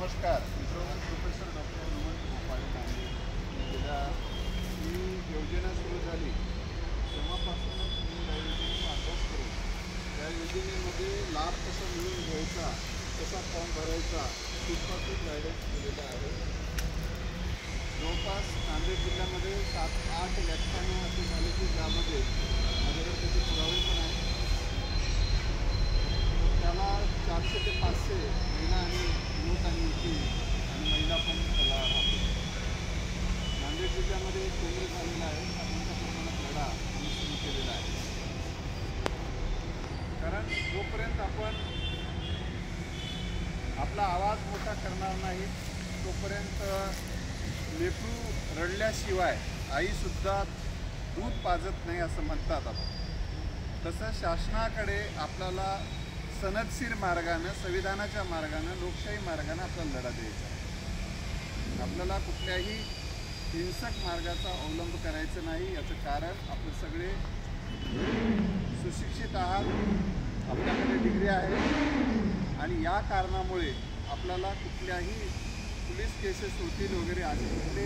नमस्कार. Professor doctor Hanumant Gopale Nanded. गेल्या ही योजना सुरू झाली तेव्हापासूनच मी या योजनेचा अभ्यास करून त्या योजनेमध्ये लाभ कसा मिळून घ्यायचा, कसा फॉर्म भरायचा तिथपासून गायडन्स दिलेला आहे. जवळपास नांदेड जिल्ह्यामध्ये 7-8 व्याख्यानं असे झाले की ज्यामध्ये माझ्याकडे त्याचे पुरावे पण आहेत. त्याला 400 ते 500 महिला आणि युवक आणि युवती आणि महिला पण त्याला राहतो. नांदेड जिल्ह्यामध्ये केंद्र झालेलं आहे. मोठ्या प्रमाणात लढा आम्ही सुरू केलेला आहे. कारण जोपर्यंत आपण आपला आवाज मोठा करणार नाही तोपर्यंत लेकरू रडल्याशिवाय आईसुद्धा दूध पाजत नाही असं म्हणतात आपण. तसं शासनाकडे आपल्याला सनदशीर मार्गानं, संविधानाच्या मार्गानं, लोकशाही मार्गानं आपल्याला लढा द्यायचा आहे. आपल्याला कुठल्याही हिंसक मार्गाचा अवलंब करायचा नाही. याचं कारण आपण सगळे सुशिक्षित आहात, आपल्याकडे डिग्री आहे आणि या कारणामुळे आपल्याला कुठल्याही पोलीस केसेस होतील वगैरे असे कुठले